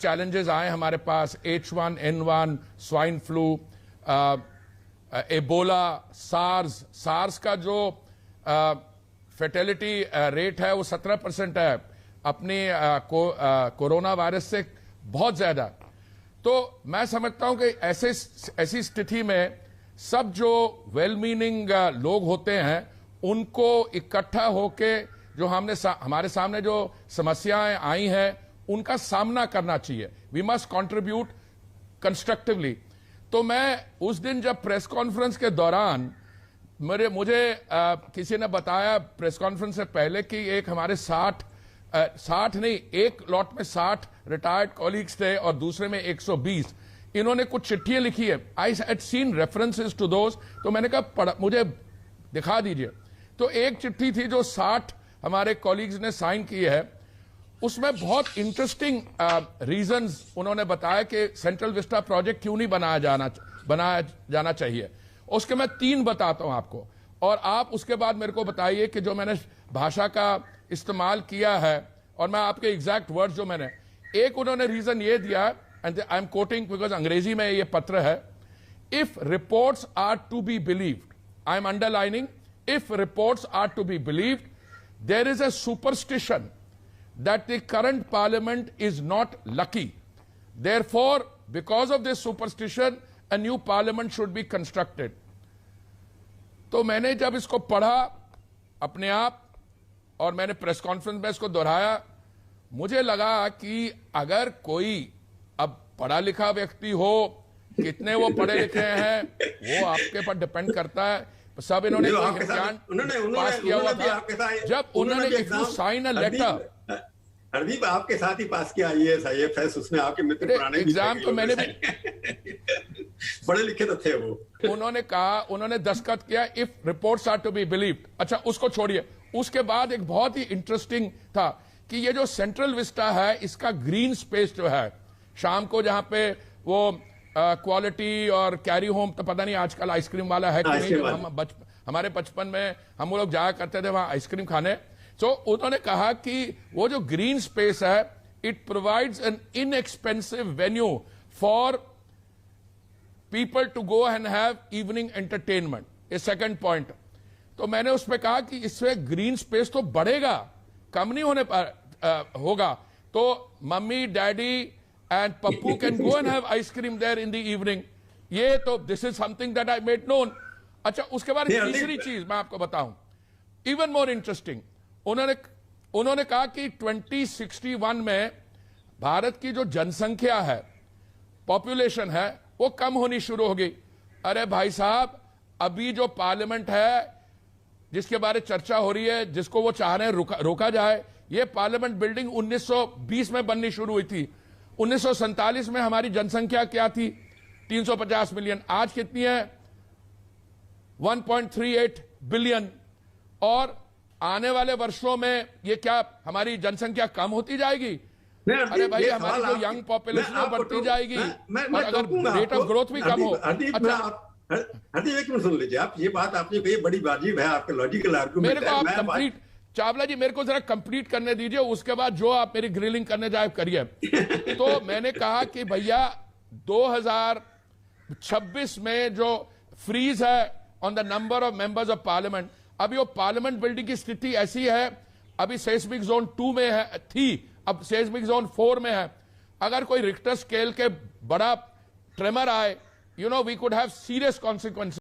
Challenges आए हमारे पास, H1N1, swine flu, Ebola, SARS का जो फेटेलिटी रेट है वो 17% है अपनी कोरोना वायरस से बहुत ज्यादा। तो मैं समझता हूं कि ऐसी स्थिति में सब जो वेल मीनिंग लोग होते हैं उनको इकट्ठा होके जो हमारे सामने जो समस्याएं आई हैं उनका सामना करना चाहिए। We must contribute constructively. तो मैं उस दिन जब प्रेस कॉन्फ्रेंस के दौरान मुझे किसी ने बताया प्रेस कॉन्फ्रेंस से पहले कि एक हमारे 60 नहीं, एक लॉट में 60 रिटायर्ड कॉलीग्स थे और दूसरे में 120। इन्होंने कुछ चिट्ठियां लिखी है। I had seen references to those. तो मैंने कहा मुझे दिखा दीजिए। तो एक चिट्ठी थी जो 60 हमारे कॉलीग्स ने साइन की है। उसमें बहुत इंटरेस्टिंग रीजंस उन्होंने बताया कि सेंट्रल विस्टा प्रोजेक्ट क्यों नहीं बनाया जाना चाहिए। उसके मैं 3 बताता हूं आपको, और आप उसके बाद मेरे को बताइए कि जो मैंने भाषा का इस्तेमाल किया है और मैं आपके एग्जैक्ट वर्ड्स जो मैंने, एक उन्होंने रीजन ये दिया, and I am quoting because अंग्रेजी में ये पत्र है, if reports are to be believed, I am underlining, if reports are to be believed, there is a superstition that the current parliament is not lucky. Therefore, because of this superstition, a new parliament should be constructed. तो मैंने जब इसको पढ़ा अपने आप और मैंने press conference में इसको दोहराया, मुझे लगा कि अगर कोई अब पढ़ा लिखा व्यक्ति हो, कितने वो पढ़े लिखे हैं वो आपके पर डिपेंड करता है। सब इन्होंने इम्तिहान पास किया हुआ था। जब उन्होंने साइन अ लेटर, हरदीप आपके साथ ही पास किया IAS उसमें आपके मित्र पुराने एग्जाम तो मैंने भी पढ़े लिखे तो थे वो। उन्होंने कहा, उन्होंने दस्तखत किया, if reports are to be believed. अच्छा, उसको छोड़िए। उसके बाद एक बहुत ही इंटरेस्टिंग था कि ये जो सेंट्रल विस्टा है इसका ग्रीन स्पेस जो है, शाम को जहां पे वो क्वालिटी और कैरी होम, तो पता नहीं आजकल आइसक्रीम वाला है कि नहीं। हमारे बचपन में हम लोग जाया करते थे वहां आइसक्रीम खाने। तो उन्होंने कहा कि वो जो ग्रीन स्पेस है, it provides an inexpensive venue for people to go and have evening entertainment. ये सेकंड पॉइंट। तो मैंने उस पर कहा कि इससे ग्रीन स्पेस तो बढ़ेगा, कम नहीं होने पर होगा। तो mummy, daddy and Pappu can go and have ice cream there in the evening. ये तो this is something that I made known. अच्छा, उसके बाद तीसरी चीज मैं आपको बताऊं, इवन मोर इंटरेस्टिंग। उन्होंने कहा कि 2061 में भारत की जो जनसंख्या है, पॉपुलेशन है, वो कम होनी शुरू होगी। अरे भाई साहब, अभी जो पार्लियामेंट है जिसके बारे चर्चा हो रही है, जिसको वो चाह रहे हैं रोका जाए, ये पार्लियामेंट बिल्डिंग 1920 में बननी शुरू हुई थी। 1947 में हमारी जनसंख्या क्या थी? 350 मिलियन। आज कितनी है? 1.38 बिलियन। और आने वाले वर्षों में ये क्या हमारी जनसंख्या कम होती जाएगी? अरे भाई, हमारी जो यंग पॉपुलेशन बढ़ती जाएगी और अगर रेट ऑफ ग्रोथ भी कम हो। अच्छा, हरदीप एक मिनट सुन लीजिए। आप ये बात आपने कही बड़ी वाजिब है, आपके लॉजिकल आर्गुमेंट है। मेरे को आप कंप्लीट, चावला जी मेरे को जरा कंप्लीट करने दीजिए, उसके बाद जो आप मेरी ग्रिलिंग करने जाए करिए। तो मैंने कहा कि भैया 2026 में जो फ्रीज है on the number of members of parliament, अभी वो पार्लियामेंट बिल्डिंग की स्थिति ऐसी है, अभी सेस्मिक जोन 2 में है थी, अब सेस्मिक जोन 4 में है। अगर कोई रिक्टर स्केल के बड़ा ट्रेमर आए, we could have serious consequences.